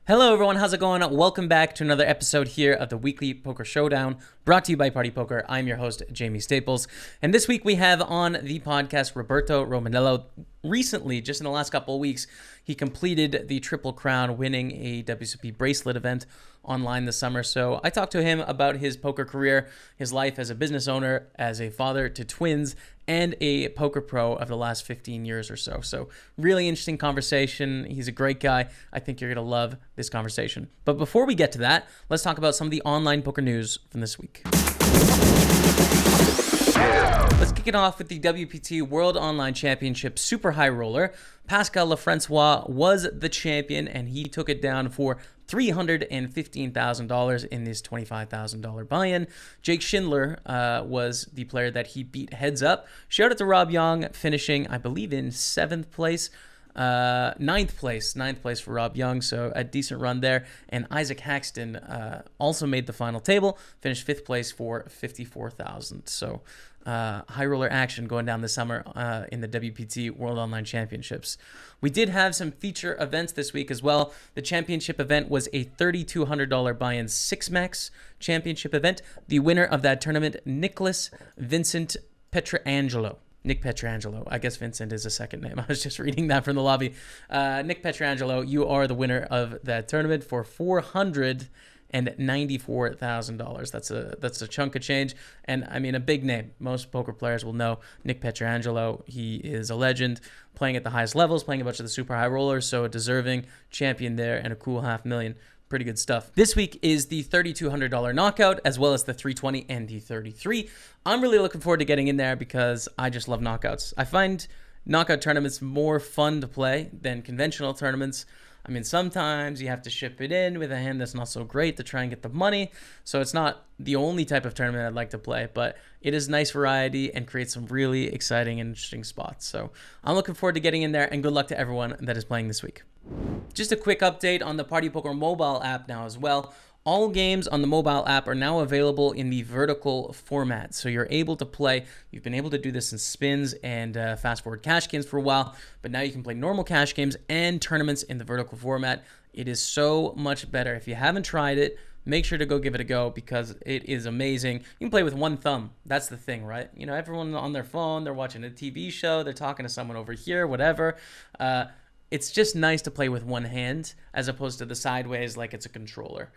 Hello everyone, how's it going? Welcome back to another episode here of the Weekly Poker Showdown, brought to you by Party Poker. I'm your host, Jaime Staples, and this week we have on the podcast Roberto Romanello. Recently, just in the last couple of weeks, he completed the Triple Crown, winning a WSOP bracelet event online this summer. So I talked to him about his poker career, his life as a business owner, as a father to twins, and a poker pro of the last 15 years or so. So really interesting conversation. He's a great guy. I think you're going to love this conversation. But before we get to that, let's talk about some of the online poker news from this week. Let's kick it off with the WPT World Online Championship Super High Roller. Pascal Lafrancois was the champion, and he took it down for $315,000 in this $25,000 buy-in. Jake Schindler was the player that he beat heads up. Shout out to Rob Young, finishing, I believe, in 7th place. Ninth place for Rob Young, so a decent run there. And Isaac Haxton also made the final table, finished 5th place for $54,000. So high roller action going down this summer in the WPT World Online Championships. We did have some feature events this week as well. The championship event was a $3,200 buy-in 6-max championship event. The winner of that tournament, Nicholas Vincent Petrangelo. Nick Petrangelo. I guess Vincent is a second name. I was just reading that from the lobby. Nick Petrangelo, you are the winner of that tournament for $494,000. That's a chunk of change, and I mean a big name. Most poker players will know Nick Petrangelo. He is a legend, playing at the highest levels, playing a bunch of the super high rollers, so a deserving champion there, and a cool $500,000. Pretty good stuff. This week is the $3,200 knockout, as well as the 320 and the 33. I'm really looking forward to getting in there because I just love knockouts. I find knockout tournaments more fun to play than conventional tournaments. I mean, sometimes you have to ship it in with a hand that's not so great to try and get the money. So it's not the only type of tournament I'd like to play, but it is nice variety and creates some really exciting and interesting spots. So I'm looking forward to getting in there, and good luck to everyone that is playing this week. Just a quick update on the Party Poker mobile app now as well. All games on the mobile app are now available in the vertical format. So you're able to play, you've been able to do this in spins and fast forward cash games for a while, but now you can play normal cash games and tournaments in the vertical format. It is so much better. If you haven't tried it, make sure to go give it a go because it is amazing. You can play with one thumb. That's the thing, right? You know, everyone on their phone, they're watching a TV show, they're talking to someone over here, whatever. It's just nice to play with one hand as opposed to the sideways like it's a controller.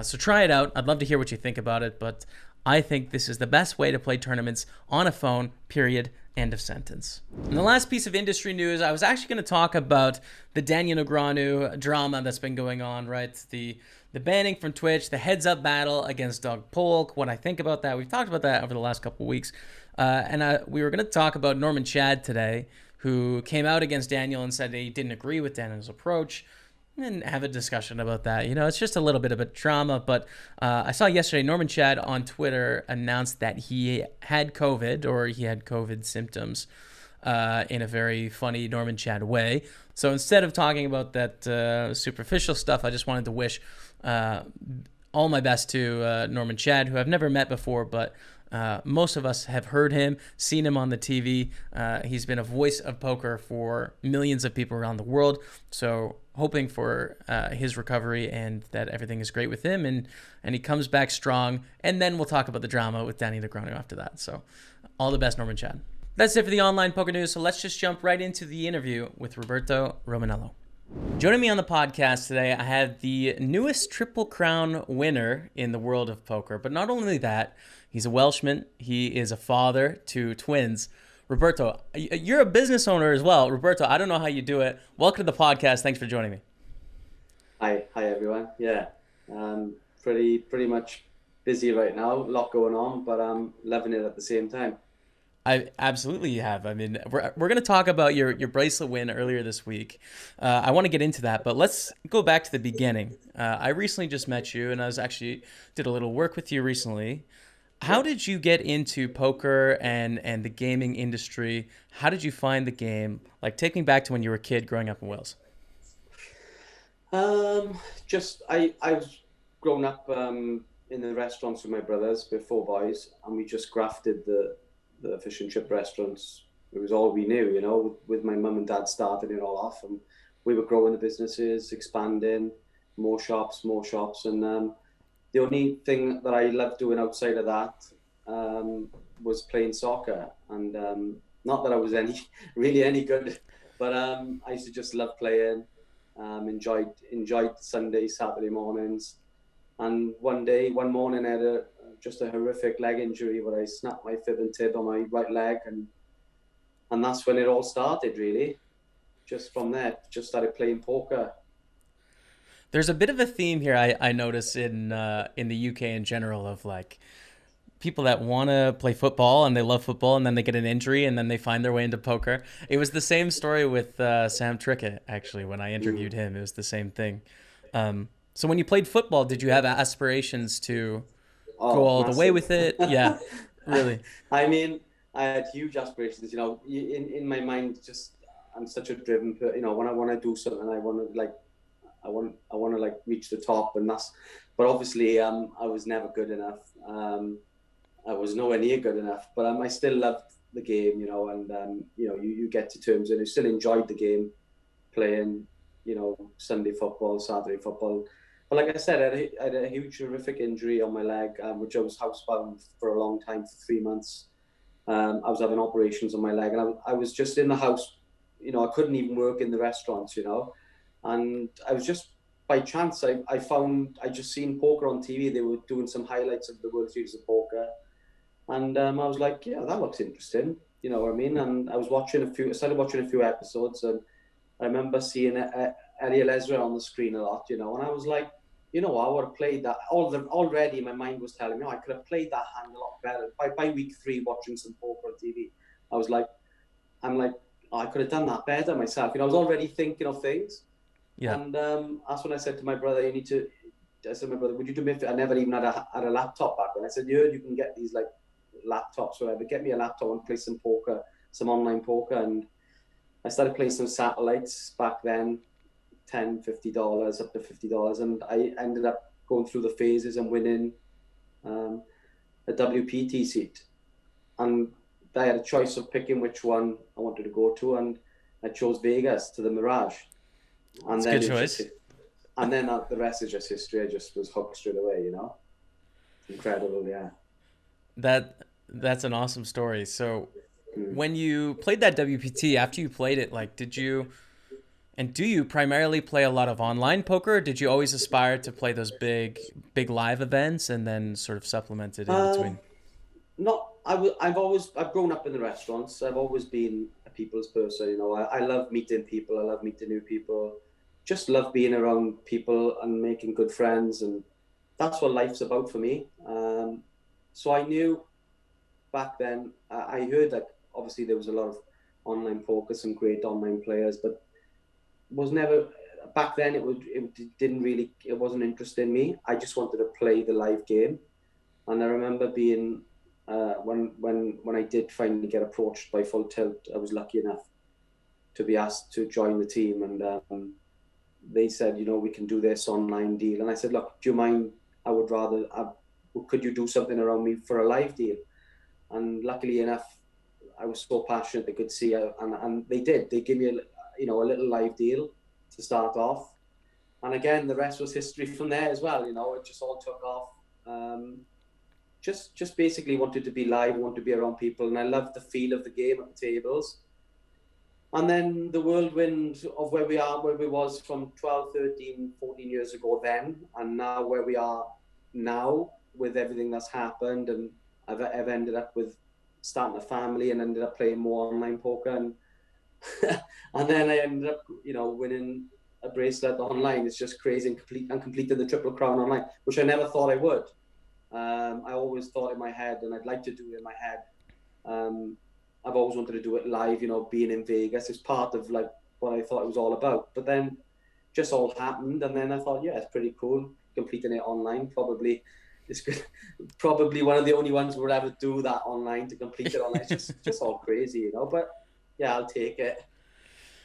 So try it out. I'd love to hear what you think about it, but I think this is the best way to play tournaments on a phone, period, end of sentence. And the last piece of industry news, I was actually going to talk about the Daniel Negreanu drama that's been going on, right? The banning from Twitch, the heads-up battle against Doug Polk, what I think about that. We've talked about that over the last couple of weeks. And we were going to talk about Norman Chad today, who came out against Daniel and said he didn't agree with Daniel's approach, and have a discussion about that. You know, it's just a little bit of a drama, but I saw yesterday Norman Chad on Twitter announced that he had COVID, or he had COVID symptoms, in a very funny Norman Chad way. So instead of talking about that superficial stuff, I just wanted to wish all my best to Norman Chad, who I've never met before, but most of us have heard him, seen him on the TV. He's been a voice of poker for millions of people around the world. So hoping for his recovery and that everything is great with him and he comes back strong. And then we'll talk about the drama with Danny Negreanu after that. So all the best, Norman Chad. That's it for the online poker news. So let's just jump right into the interview with Roberto Romanello. Joining me on the podcast today, I have the newest Triple Crown winner in the world of poker. But not only that, he's a Welshman. He is a father to twins. Roberto, you're a business owner as well. Roberto, I don't know how you do it. Welcome to the podcast. Thanks for joining me. Hi everyone. Yeah, pretty much busy right now. A lot going on, but I'm loving it at the same time. I absolutely have. I mean, we're going to talk about your bracelet win earlier this week. I want to get into that, but let's go back to the beginning. I recently just met you, and I did a little work with you recently. How did you get into poker and the gaming industry? How did you find the game? Like, take me back to when you were a kid growing up in Wales. Just I was growing up in the restaurants with my brothers. We're four boys, and we just grafted the fish and chip restaurants. It was all we knew, you know, with my mum and dad starting it all off, and we were growing the businesses, expanding, more shops, and the only thing that I loved doing outside of that was playing soccer, and not that I was really any good, but I used to just love playing. Enjoyed Sunday, Saturday mornings, and one morning I had just a horrific leg injury where I snapped my fib and tib on my right leg, and that's when it all started, really. Just from there, just started playing poker. There's a bit of a theme here I notice in the UK in general of like people that want to play football and they love football and then they get an injury and then they find their way into poker. It was the same story with Sam Trickett, actually, when I interviewed him. It was the same thing. So when you played football, did you have aspirations to go all the way with it? Yeah, really. I mean, I had huge aspirations, in my mind, just, I'm such a driven person, when I want to do something, I want to like reach the top, but obviously, I was never good enough. I was nowhere near good enough, but I still loved the game, and you get to terms and you still enjoyed the game, playing, Sunday football, Saturday football. But like I said, I had a huge, horrific injury on my leg, which I was housebound for a long time, for 3 months. I was having operations on my leg, and I was just in the house, I couldn't even work in the restaurants, and I was just, by chance, I just seen poker on TV. They were doing some highlights of the World Series of Poker, and I was like, yeah, that looks interesting, you know what I mean? And I started watching a few episodes, and I remember seeing Ariel Ezra on the screen a lot, and I was like, I would have played that. Already my mind was telling me, I could have played that hand a lot better. By week 3, watching some poker on TV, I'm like, I could have done that better myself. I was already thinking of things. Yeah. And that's when I said to my brother, I said, my brother, would you do me a favor? I never even had a laptop back then. I said, you can get these like laptops, whatever. Get me a laptop and play some poker, some online poker. And I started playing some satellites back then, $10, $50, up to $50. And I ended up going through the phases and winning a WPT seat. And I had a choice of picking which one I wanted to go to. And I chose Vegas to the Mirage. And That's a good choice. And then the rest is just history. I just was hooked straight away, Incredible, yeah. That's an awesome story. So when you played that WPT, after you played it, like, do you primarily play a lot of online poker, or did you always aspire to play those big live events and then sort of supplement it in between? I've grown up in the restaurants. I've always been a people's person, I love meeting people. I love meeting new people. Just love being around people and making good friends, and that's what life's about for me. So I knew back then, I heard that obviously there was a lot of online poker, some great online players, but was never, back then it wasn't interested in me. I just wanted to play the live game. And I remember being, when I did finally get approached by Full Tilt, I was lucky enough to be asked to join the team, and they said, we can do this online deal. And I said, look, do you mind? Could you do something around me for a live deal? And luckily enough, I was so passionate they could see, and they did. They gave me a little live deal to start off. And again, the rest was history from there as well. It just all took off. Just basically wanted to be live, wanted to be around people. And I loved the feel of the game at the tables. And then the whirlwind of where we was from 12, 13, 14 years ago then, and now where we are now with everything that's happened. And I've ended up with starting a family and ended up playing more online poker. And and then I ended up, winning a bracelet online. It's just crazy, and completing the Triple Crown online, which I never thought I would. I always thought in my head, and I'd like to do it in my head. I've always wanted to do it live, being in Vegas is part of like what I thought it was all about. But then just all happened, and then I thought, yeah, it's pretty cool completing it online. Probably one of the only ones who would ever do that online, to complete it online. It's just all crazy, But yeah, I'll take it.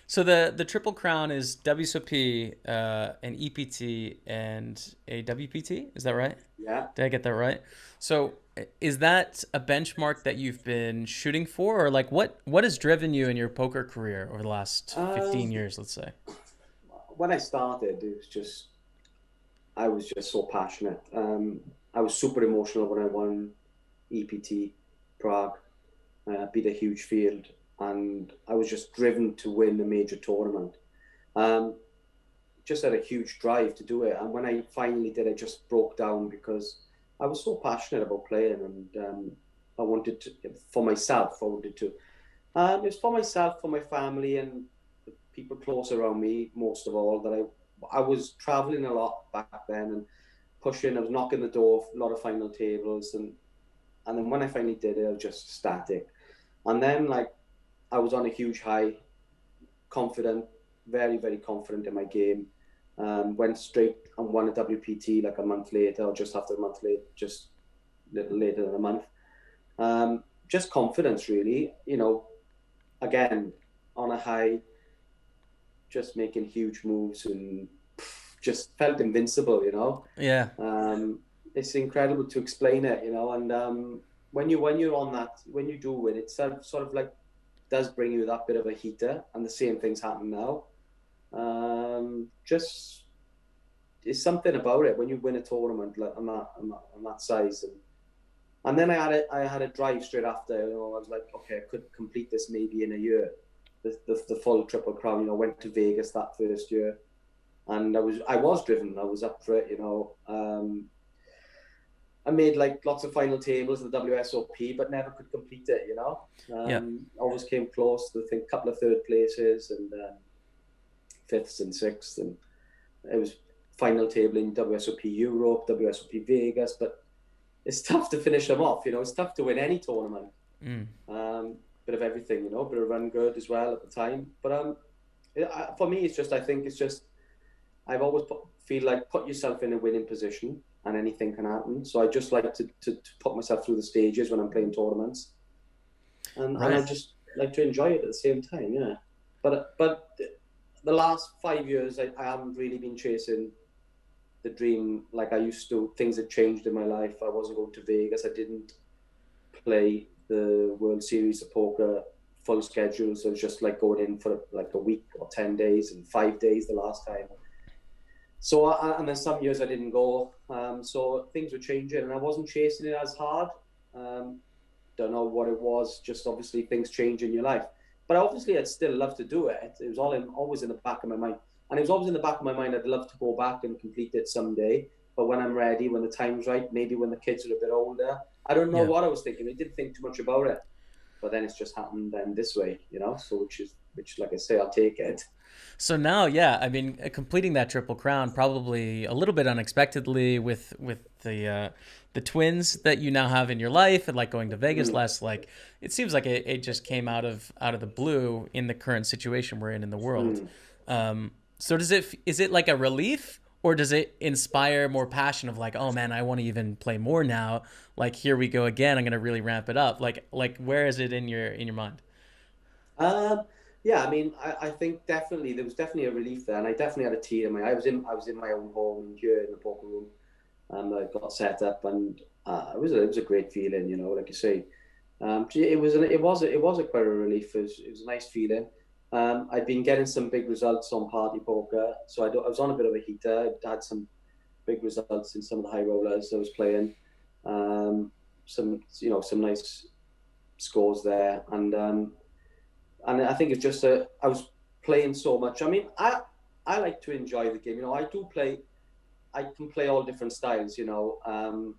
So the Triple Crown is WSOP, an EPT, and a WPT. Is that right? Yeah. Did I get that right? So is that a benchmark that you've been shooting for, or like what has driven you in your poker career over the last 15 years, let's say? When I started, it was just, I was just so passionate. I was super emotional when I won EPT Prague, beat a huge field, and I was just driven to win a major tournament. Just had a huge drive to do it, and when I finally did, I just broke down because I was so passionate about playing, and I wanted to, for myself. I wanted to. It was for myself, for my family, and the people close around me. Most of all, that I was traveling a lot back then and pushing. I was knocking the door of a lot of final tables, and then when I finally did it, I was just ecstatic. And then like I was on a huge high, confident, very very confident in my game. Went straight and won a WPT like a month later, or just after a month later, just a little later than a month. Just confidence, really. You know, again on a high, just making huge moves and just felt invincible. You know, Yeah. it's incredible to explain it. You know, and when you're on that, when you do win, it sort of like does bring you that bit of a heater, and the same things happen now. Just it's something about it when you win a tournament like on that size, and then I had a drive straight after. You know, I was like, okay, I could complete this maybe in a year, the full Triple Crown. You know, went to Vegas that first year, and I was driven. I was up for it. You know, I made like lots of final tables in the WSOP, but never could complete it. You know, Yeah. always came close to I think a couple of third places and fifths and sixths, and it was final table in WSOP Europe, WSOP Vegas, but it's tough to finish them off. You know, it's tough to win any tournament. Bit of everything, you know, bit of run good as well at the time. But for me, it's just I think it's just I've always feel like put yourself in a winning position and anything can happen. So I just like to put myself through the stages when I'm playing tournaments, and I just like to enjoy it at the same time. Yeah, but the last 5 years I haven't really been chasing the dream like I used to. Things had changed in my life. I wasn't going to Vegas. I didn't play the World Series of Poker full schedule. So it was just like going in for like a week or 10 days and 5 days the last time. So, and then some years I didn't go. So things were changing and I wasn't chasing it as hard. Don't know what it was. Just obviously things change in your life. But obviously I'd still love to do it. It was always in the back of my mind. And it was always in the back of my mind, I'd love to go back and complete it someday. But when I'm ready, when the time's right, maybe when the kids are a bit older, I don't know what I was thinking. I didn't think too much about it. But then it's just happened then this way, you know? So which like I say, I'll take it. So now, yeah, I mean, completing that Triple Crown probably a little bit unexpectedly with the twins that you now have in your life, and like going to Vegas less. Like it seems like it just came out of the blue in the current situation we're in the world. So is it like a relief, or does it inspire more passion of like, oh man, I want to even play more now? Like here we go again. I'm gonna really ramp it up. Like where is it in your mind? Yeah, I mean, I think definitely there was definitely a relief there, and I definitely had a tear in my eye. I was in my own home here in the poker room, and I got set up, and it was a great feeling, you know, like you say. It was a quite a relief. It was a nice feeling. I'd been getting some big results on party poker, so I was on a bit of a heater. I had some big results in some of the high rollers I was playing. Some nice scores there, and I think it's just I was playing so much. I mean, I like to enjoy the game. You know, I can play all different styles. You know,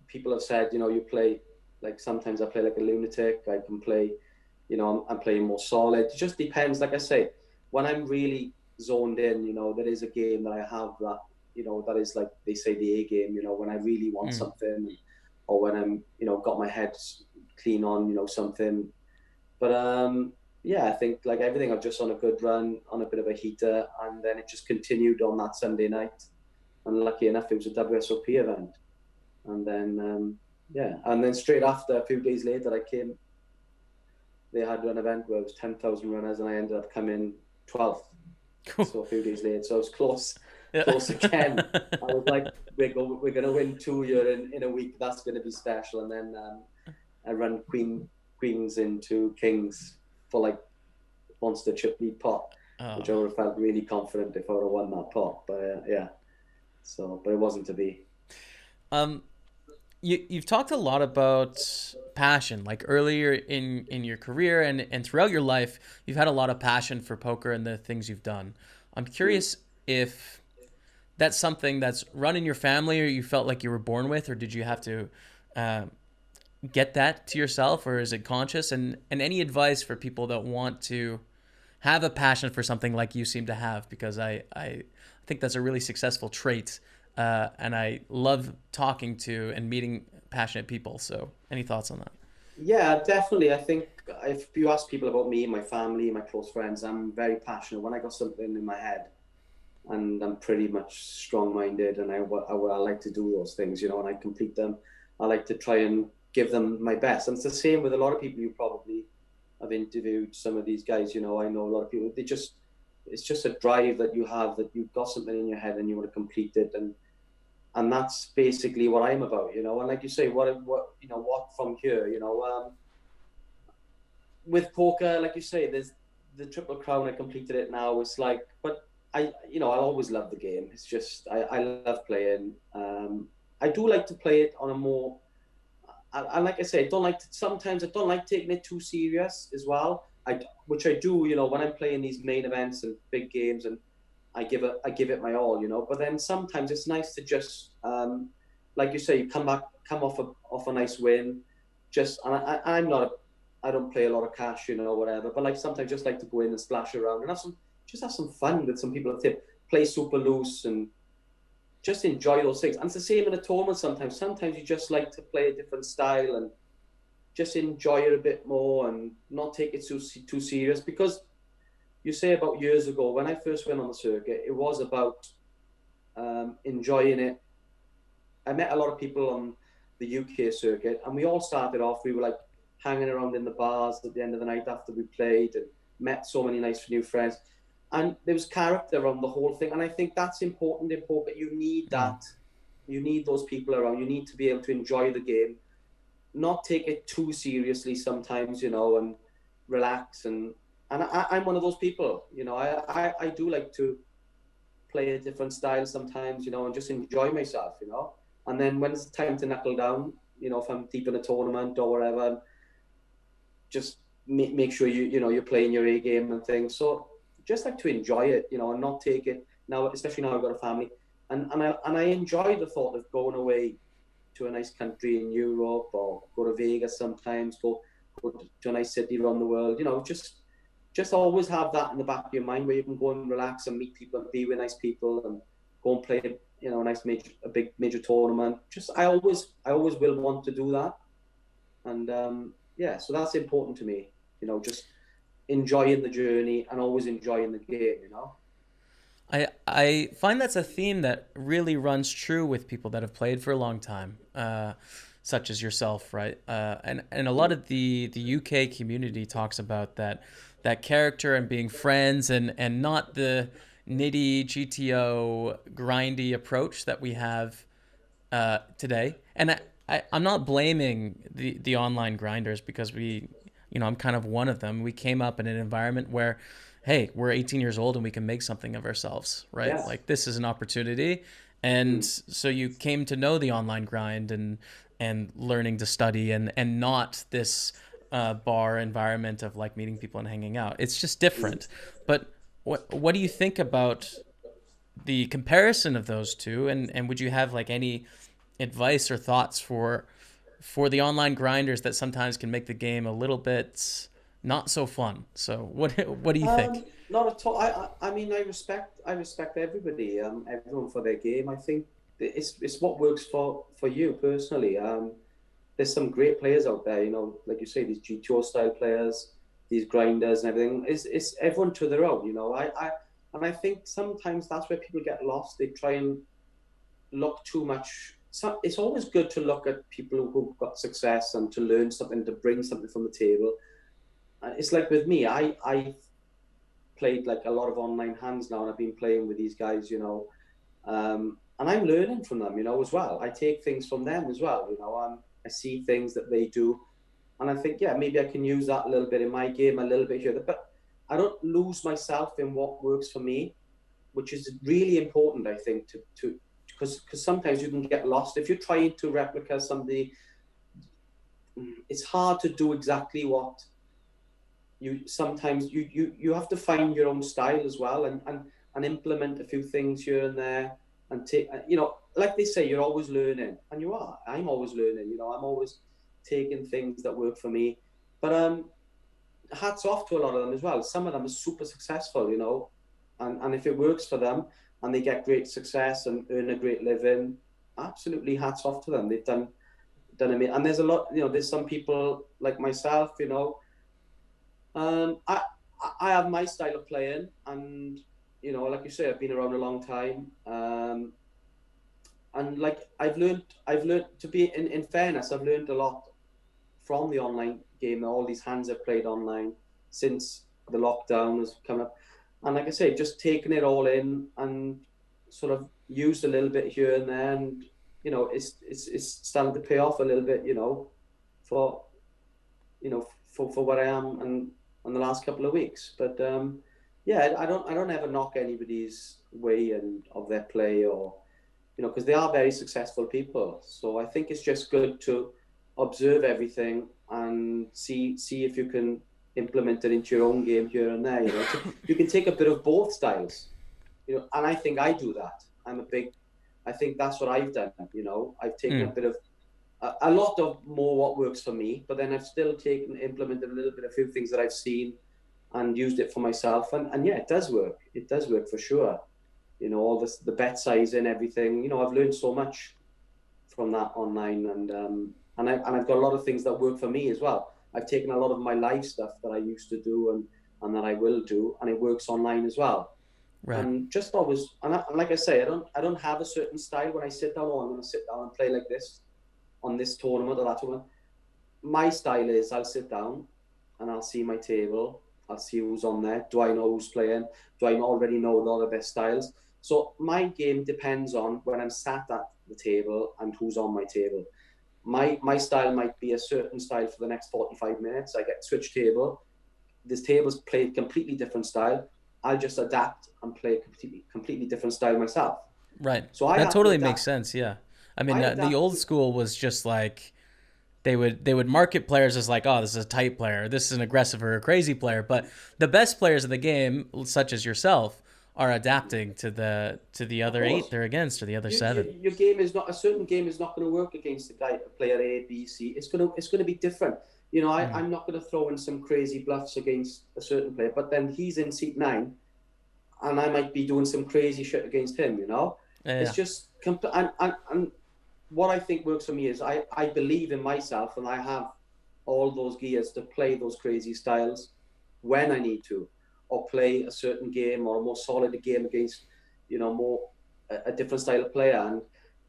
people have said, you know, you play like sometimes I play like a lunatic. I can play, you know, I'm playing more solid. It just depends. Like I say, when I'm really zoned in, you know, there is a game that I have that, you know, that is like they say the A game. You know, when I really want something, or when I'm, you know, got my head clean on, you know, something. But yeah, I think like everything, I was just on a good run, on a bit of a heater, and then it just continued on that Sunday night. And lucky enough, it was a WSOP event. And then, yeah, and then straight after, a few days later, they had an event where it was 10,000 runners, and I ended up coming 12th. Cool. So a few days later, so I was close Yeah. again. I was like, we're going to win 2 here in a week. That's going to be special. And then I run queens into kings for like monster chip lead pot, which I would have felt really confident if I would have won that pot. But yeah. So, but it wasn't to be. Um, you've talked a lot about passion, like earlier in your career and throughout your life, you've had a lot of passion for poker and the things you've done. I'm Mm. curious if that's something that's run in your family, or you felt like you were born with, or did you have to uh, get that to yourself, or is it conscious? And any advice for people that want to have a passion for something like you seem to have, because I think that's a really successful trait, and I love talking to and meeting passionate people. So, any thoughts on that? Yeah, definitely. I think if you ask people about me, my family, my close friends, I'm very passionate. When I got something in my head, and I'm pretty much strong-minded, and I like to do those things, and I complete them. I like to try and give them my best, and it's the same with a lot of people you probably have interviewed. Some of these guys, I know a lot of people. It's just a drive that you have, that you've got something in your head and you want to complete it, and that's basically what I'm about, And like you say, what from here, with poker, like you say, there's the Triple Crown. I completed it now. It's like, but I always love the game. It's just I love playing. I do like to play it on a more. And like I say, I don't like to, sometimes I don't like taking it too serious as well. Which I do, when I'm playing these main events and big games, and I give it my all, But then sometimes it's nice to just, like you say, you come off a nice win. Just, and I'm not a, I don't play a lot of cash, whatever. But like sometimes just like to go in and splash around and have some fun with some people that play super loose and just enjoy those things. And it's the same in a tournament sometimes. Sometimes you just like to play a different style and just enjoy it a bit more and not take it too serious. Because you say about years ago, when I first went on the circuit, it was about enjoying it. I met a lot of people on the UK circuit, and we all started off, we were like hanging around in the bars at the end of the night after we played, and met so many nice new friends. And there was character around the whole thing. And I think that's important in poker. You need Mm. that. You need those people around. You need to be able to enjoy the game, not take it too seriously sometimes, and relax. And I'm one of those people, I do like to play a different style sometimes, and just enjoy myself. And then when it's time to knuckle down, if I'm deep in a tournament or whatever, just make sure you're playing your A game and things. So just like to enjoy it, and not take it now, especially now I've got a family, and I enjoy the thought of going away to a nice country in Europe, or go to Vegas sometimes, go to a nice city around the world. Just always have that in the back of your mind, where you can go and relax and meet people and be with nice people and go and play a nice a big major tournament. Just I always will want to do that. And yeah, so that's important to me. Just enjoying the journey and always enjoying the game. I find that's a theme that really runs true with people that have played for a long time, such as yourself, right? And a lot Mm. of the UK community talks about that character and being friends, and not the nitty GTO grindy approach that we have today. And I'm not blaming the online grinders, because I'm kind of one of them. We came up in an environment where, hey, we're 18 years old and we can make something of ourselves, right? Yes. Like, this is an opportunity. And Mm. so you came to know the online grind, and learning to study, and not this bar environment of like meeting people and hanging out. It's just Mm. different. But what do you think about the comparison of those two, and would you have like any advice or thoughts for the online grinders that sometimes can make the game a little bit not so fun? So what do you think? Not at all. I mean, I respect everybody, everyone for their game. I think it's what works for you personally. There's some great players out there, like you say, these GTO style players, these grinders and everything. It's everyone to their own, and I think sometimes that's where people get lost. They try and look too much. So it's always good to look at people who've got success and to learn something, to bring something from the table. It's like with me, I played like a lot of online hands now, and I've been playing with these guys, and I'm learning from them, as well. I take things from them as well, I see things that they do, and I think, yeah, maybe I can use that a little bit in my game, a little bit here, but I don't lose myself in what works for me, which is really important, I think, to because sometimes you can get lost if you're trying to replicate somebody. It's hard to do exactly what sometimes you have to find your own style as well, and implement a few things here and there, and take, like they say, you're always learning, and you are. I'm always learning. I'm always taking things that work for me. But hats off to a lot of them as well. Some of them are super successful, and if it works for them and they get great success and earn a great living, absolutely hats off to them. They've done amazing. And there's a lot, there's some people like myself, I have my style of playing, and like you say, I've been around a long time, and like I've learned to be in fairness, I've learned a lot from the online game. All these hands I've played online since the lockdown has come up, and like I say, just taking it all in and sort of used a little bit here and there, and it's starting to pay off a little bit, for where I am and the last couple of weeks. But yeah, I don't ever knock anybody's way and of their play, or because they are very successful people. So I think it's just good to observe everything and see if you can implement it into your own game here and there. You can take a bit of both styles, and I think I do that. I think that's what I've done. I've taken a bit of a lot of more what works for me, but then I've still implemented a few things that I've seen and used it for myself. And yeah, it does work. It does work for sure. All this, the bet size and everything, I've learned so much from that online, and I've got a lot of things that work for me as well. I've taken a lot of my live stuff that I used to do and that I will do, and it works online as well. Right. And just always, and like I say, I don't have a certain style when I sit down. I'm going to sit down and play like this on this tournament or that tournament. My style is I'll sit down and I'll see my table. I'll see who's on there. Do I know who's playing? Do I already know a lot of their styles? So my game depends on when I'm sat at the table and who's on my table. My style might be a certain style for the next 45 minutes. I get switch table. This table's played completely different style. I'll just adapt and play a completely different style myself. Right. So that totally makes sense. Yeah. I mean, the old school was just like they would market players as like, oh, this is a tight player, this is an aggressive or a crazy player. But the best players in the game, such as yourself, are adapting to the other 8 they're against, or the other 7. Your game is not, a certain game is not going to work against a guy, player A, B, C. It's going to be different. I'm not going to throw in some crazy bluffs against a certain player, but then he's in seat 9, and I might be doing some crazy shit against him. It's just and what I think works for me is I believe in myself, and I have all those gears to play those crazy styles when I need to, or play a certain game or a more solid game against, more a different style of player.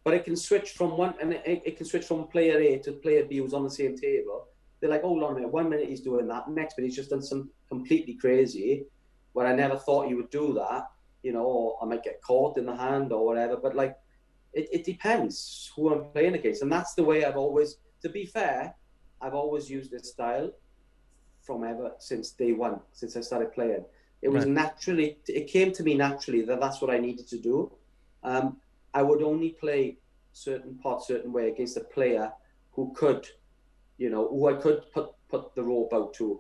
But it can switch from one, and it can switch from player A to player B who's on the same table. They're like, hold on a minute, 1 minute he's doing that, next minute he's just done some completely crazy, where I never thought he would do that, or I might get caught in the hand or whatever. But like, it depends who I'm playing against. And that's the way I've always, to be fair, I've always used this style from ever since day one, since I started playing. It was naturally, it came to me naturally that that's what I needed to do. I would only play certain way against a player who could, who I could put the rope out to,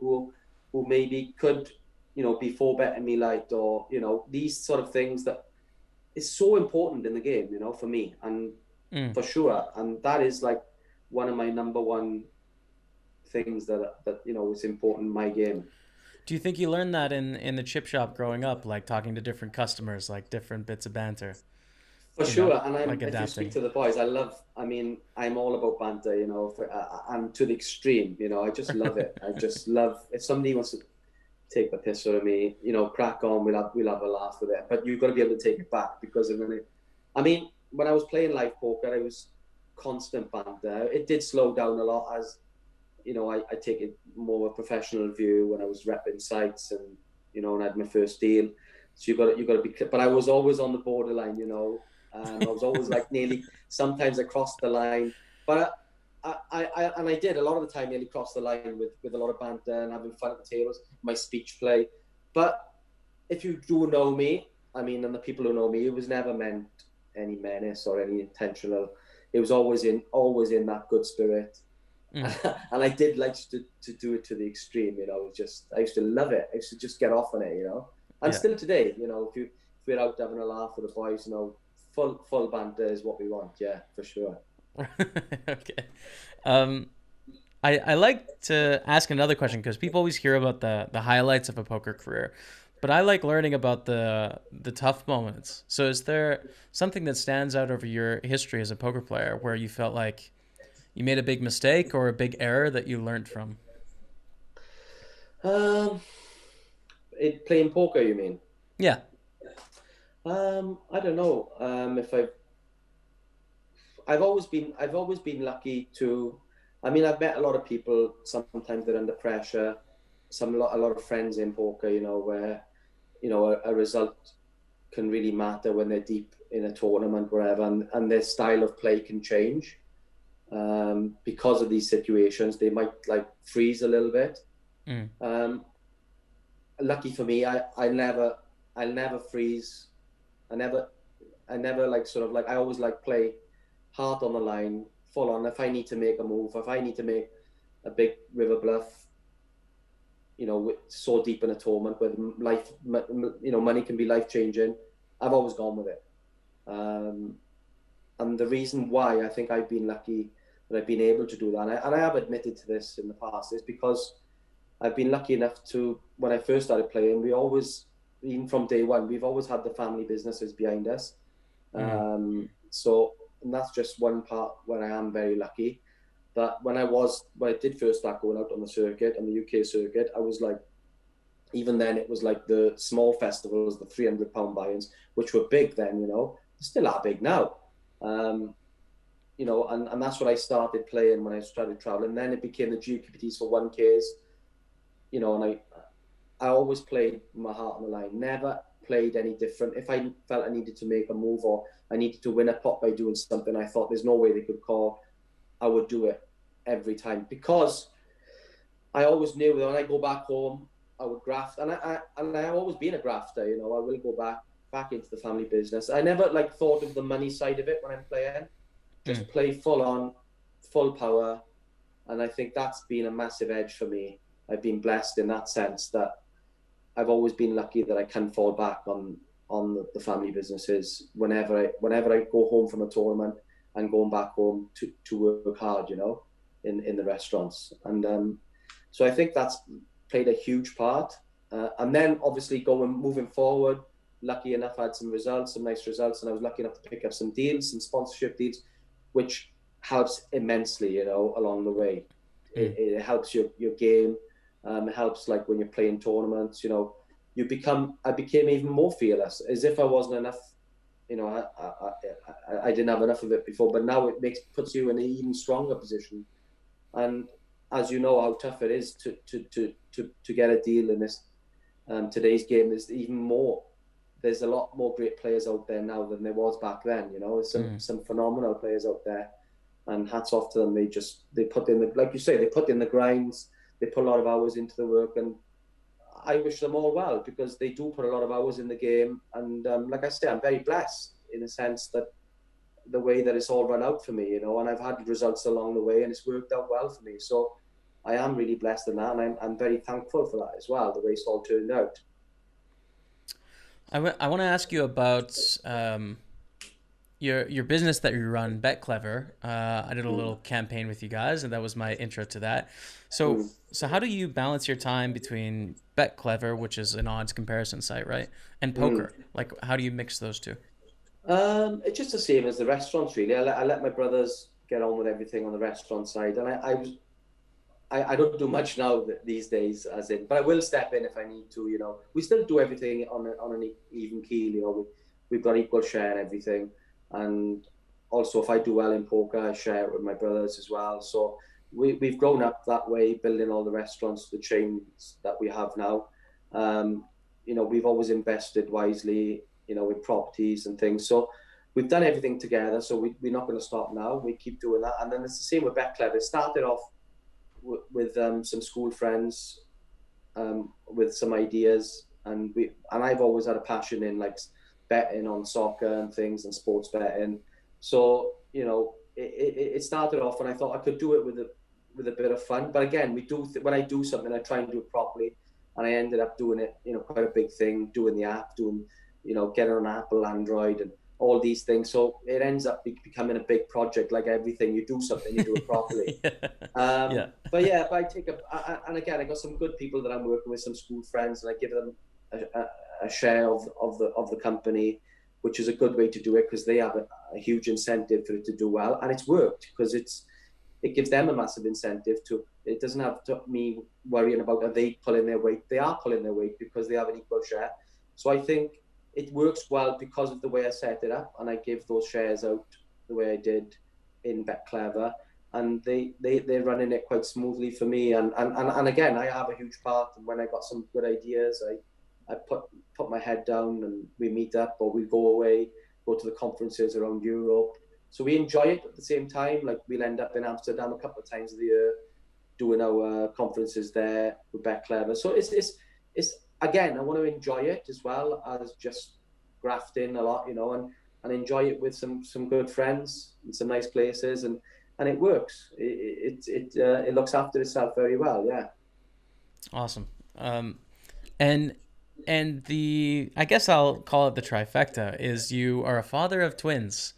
who maybe could, be 4-betting me light, or, these sort of things that is so important in the game, for me, and for sure. And that is like one of my number one things that is important in my game. Do you think you learned that in the chip shop growing up, like talking to different customers, like different bits of banter? For sure. And if you speak to the boys, I'm all about banter, and to the extreme, I just love it. I just love, if somebody wants to take the piss out of me, crack on, we'll have a laugh with it. But you've got to be able to take it back, because when I was playing live poker, it was constant banter. It did slow down a lot as, I take it more a professional view when I was repping sites, and, and I had my first deal. So you got to be, but I was always on the borderline, I was always like nearly, sometimes I crossed the line, but I did a lot of the time nearly cross the line with a lot of banter and having fun at the tables, my speech play. But if you do know me, and the people who know me, it was never meant any menace or any intentional. It was always in that good spirit. And I did like to do it to the extreme, you know. Just I used to love it. I used to just get off on it, you know. And still today, you know, if we're out having a laugh with the boys, you know, full banter is what we want. Yeah, for sure. Okay. I like to ask another question because people always hear about the highlights of a poker career, but I like learning about the tough moments. So is there something that stands out over your history as a poker player where you felt like you made a big mistake or a big error that you learned from? Um, Playing poker, you mean? Yeah. I don't know. If I've always been lucky to. I mean, I've met a lot of people. Sometimes they're under pressure. A lot of friends in poker, you know, where you know a result can really matter when they're deep in a tournament, wherever, and their style of play can change because of these situations. They might like freeze a little bit. Um, Lucky for me, I'll never freeze. I never like sort of like I always like play heart on the line, full on. If I need to make a move, if I need to make a big river bluff, you know, so deep in a tournament where life, you know, money can be life changing, I've always gone with it. And the reason why I think I've been lucky that I've been able to do that, and I have admitted to this in the past, is because I've been lucky enough to, when I first started playing, we always, even from day one, we've always had the family businesses behind us. So and that's just one part where I am very lucky. That when I did first start going out on the circuit, on the UK circuit, I was like, even then it was like the small festivals, the £300 buy-ins, which were big then, you know, they still are big now. You know, and that's what I started playing when I started traveling. Then it became the GPTs for 1Ks, you know, and I always played my heart on the line, never played any different. If I felt I needed to make a move or I needed to win a pot by doing something, I thought there's no way they could call, I would do it every time, because I always knew that when I go back home, I would graft, and I've always been a grafter. You know, I will go back into the family business. I never like thought of the money side of it when I'm playing. Just play full on, full power, and I think that's been a massive edge for me. I've been blessed in that sense that I've always been lucky that I can fall back on the family businesses whenever I go home from a tournament and going back home to work hard, you know, in the restaurants. And so I think that's played a huge part. And then obviously moving forward, lucky enough, I had some nice results, and I was lucky enough to pick up some deals, some sponsorship deals, which helps immensely, you know, along the way. It helps your game. It helps like when you're playing tournaments, you know, I became even more fearless, as if I wasn't enough, you know, I didn't have enough of it before, but now puts you in an even stronger position. And as you know how tough it is to get a deal in this today's game, there's a lot more great players out there now than there was back then, you know. There's some phenomenal players out there, and hats off to them. They put in like you say, they put in the grinds, they put a lot of hours into the work, and I wish them all well, because they do put a lot of hours in the game. And like I say, I'm very blessed in the sense that the way that it's all run out for me, you know, and I've had results along the way, and it's worked out well for me. So I am really blessed in that, and I'm very thankful for that as well, the way it's all turned out. I want to ask you about your business that you run, Bet Clever. I did a little campaign with you guys, and that was my intro to that. So how do you balance your time between Bet Clever, which is an odds comparison site, right, and poker? Like, how do you mix those two? It's just the same as the restaurants, really. I let my brothers get on with everything on the restaurant side, and I don't do much now these days, but I will step in if I need to. You know, we still do everything on an even keel. You know, we've got equal share and everything, and also if I do well in poker, I share it with my brothers as well. So we've grown up that way, building all the restaurants, the chains that we have now. You know, we've always invested wisely, you know, with properties and things. So we've done everything together. So we're not going to stop now. We keep doing that. And then it's the same with Bet Clever. It started off with some school friends, with some ideas, and I've always had a passion in like betting on soccer and things and sports betting. So, you know, it started off and I thought I could do it with a bit of fun. But again, when I do something, I try and do it properly. And I ended up doing it, you know, quite a big thing, doing the app, you know, getting on Apple, Android, and all these things. So it ends up becoming a big project. Like everything, you do something, you do it properly. Yeah. But yeah, if I take and again, I got some good people that I'm working with, some school friends, and I give them a share of the company, which is a good way to do it because they have a huge incentive for it to do well, and it's worked because it gives them a massive incentive to. It doesn't have to me worrying about are they pulling their weight. They are pulling their weight because they have an equal share. So I think it works well because of the way I set it up, and I give those shares out the way I did in BetClever, and they're running it quite smoothly for me. And again, I have a huge part. And when I got some good ideas, I put my head down and we meet up, or we go away, go to the conferences around Europe. So we enjoy it at the same time. Like we'll end up in Amsterdam a couple of times of the year, doing our conferences there with BetClever. So it's again, I want to enjoy it as well as just grafting a lot, you know, and enjoy it with some good friends in some nice places, and it works. It looks after itself very well. Yeah. Awesome. And the, I guess I'll call it the trifecta, is you are a father of twins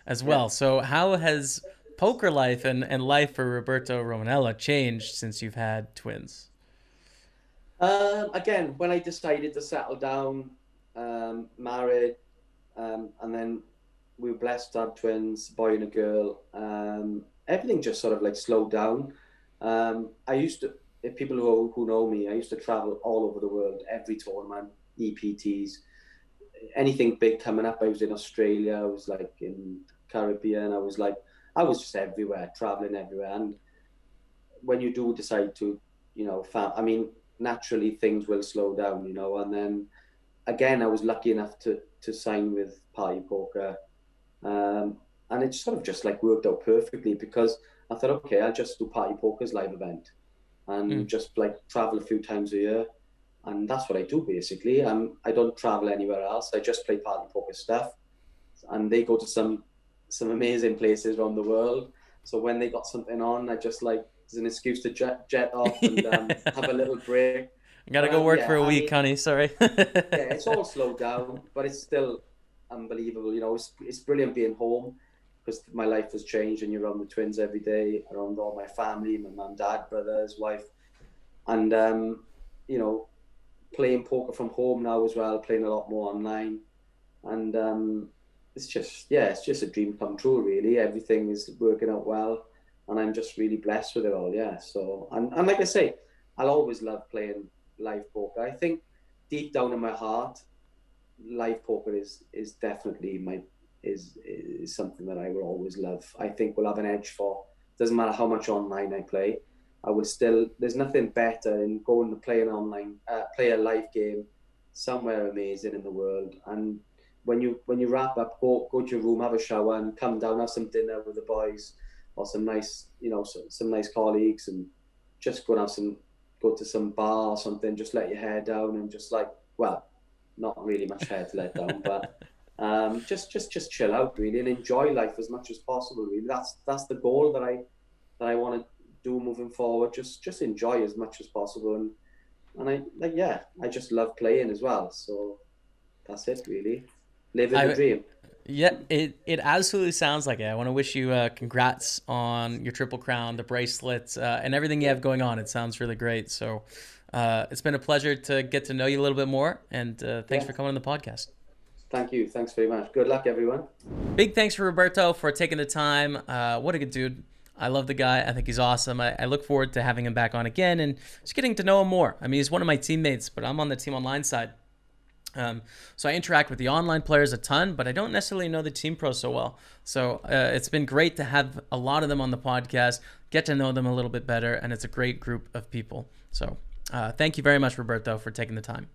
as well. Yeah. So how has poker life and life for Roberto Romanello changed since you've had twins? Again, when I decided to settle down, married, and then we were blessed to have twins, boy and a girl, everything just sort of like slowed down. I used to, if people who know me, I used to travel all over the world, every tournament, EPTs, anything big coming up. I was in Australia, I was like in Caribbean, I was just everywhere, traveling everywhere. And when you do decide to, you know, I mean, naturally things will slow down, you know. And then again, I was lucky enough to sign with Party Poker, and it sort of just like worked out perfectly because I thought, okay, I'll just do Party Poker's live event and just like travel a few times a year, and that's what I do basically. I don't travel anywhere else. I just play Party Poker stuff, and they go to some amazing places around the world. So when they got something on, I just like, there's an excuse to jet off and have a little break. I gotta go work for a week, honey. Sorry. Yeah, it's all slowed down, but it's still unbelievable. You know, it's brilliant being home because my life has changed, and you're around the twins every day, around all my family, my mum, dad, brothers, wife, and you know, playing poker from home now as well, playing a lot more online, and it's just a dream come true, really. Everything is working out well, and I'm just really blessed with it all. Yeah. So, and like I say, I'll always love playing live poker. I think deep down in my heart, live poker is definitely is something that I will always love. I think we'll have an edge for. Doesn't matter how much online I play, I will still. There's nothing better in going to play an online, play a live game somewhere amazing in the world. And when you wrap up, go to your room, have a shower, and come down, have some dinner with the boys or some nice, you know, some nice colleagues, and just go to some bar or something. Just let your hair down and just like, well, not really much hair to let down, but just chill out really and enjoy life as much as possible. Really, that's the goal that I want to do moving forward. Just enjoy as much as possible, and I just love playing as well. So that's it really. Living the dream. Yeah, it absolutely sounds like it. I want to wish you congrats on your Triple Crown, the bracelets, and everything you have going on. It sounds really great. So it's been a pleasure to get to know you a little bit more, and thanks for coming on the podcast. Thank you. Thanks very much. Good luck, everyone. Big thanks for Roberto for taking the time. What a good dude. I love the guy. I think he's awesome. I look forward to having him back on again and just getting to know him more. I mean, he's one of my teammates, but I'm on the team online side. So I interact with the online players a ton, but I don't necessarily know the team pros so well. So it's been great to have a lot of them on the podcast, get to know them a little bit better, and it's a great group of people. So thank you very much, Roberto, for taking the time.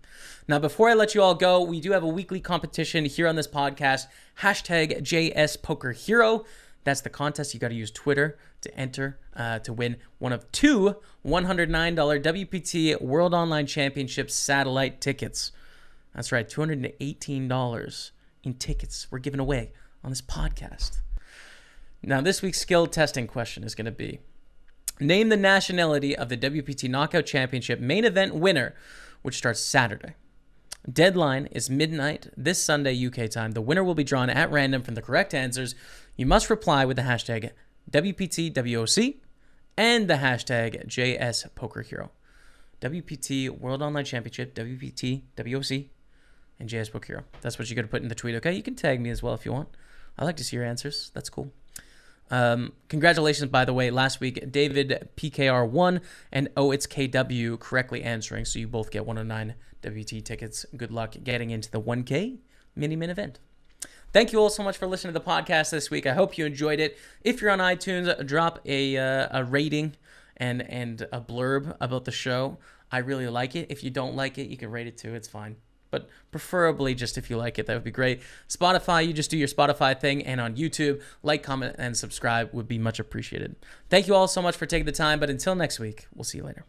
Now, before I let you all go, we do have a weekly competition here on this podcast, hashtag JSPokerHero. That's the contest. You got to use Twitter to enter to win one of two $109 WPT World Online Championship satellite tickets. That's right, $218 in tickets we're giving away on this podcast. Now, this week's skill testing question is going to be, name the nationality of the WPT Knockout Championship main event winner, which starts Saturday. Deadline is midnight this Sunday UK time. The winner will be drawn at random from the correct answers. You must reply with the hashtag WPTWOC and the hashtag JSPokerHero. WPT World Online Championship, WPT WOC, and JSPokerHero. That's what you got to put in the tweet, okay? You can tag me as well if you want. I like to see your answers. That's cool. Congratulations, by the way. Last week, David PKR won, and it's KW correctly answering, so you both get 109 WT tickets. Good luck getting into the 1K mini-min event. Thank you all so much for listening to the podcast this week. I hope you enjoyed it. If you're on iTunes, drop a rating and a blurb about the show. I really like it. If you don't like it, you can rate it too. It's fine. But preferably just if you like it, that would be great. Spotify, you just do your Spotify thing. And on YouTube, like, comment, and subscribe would be much appreciated. Thank you all so much for taking the time. But until next week, we'll see you later.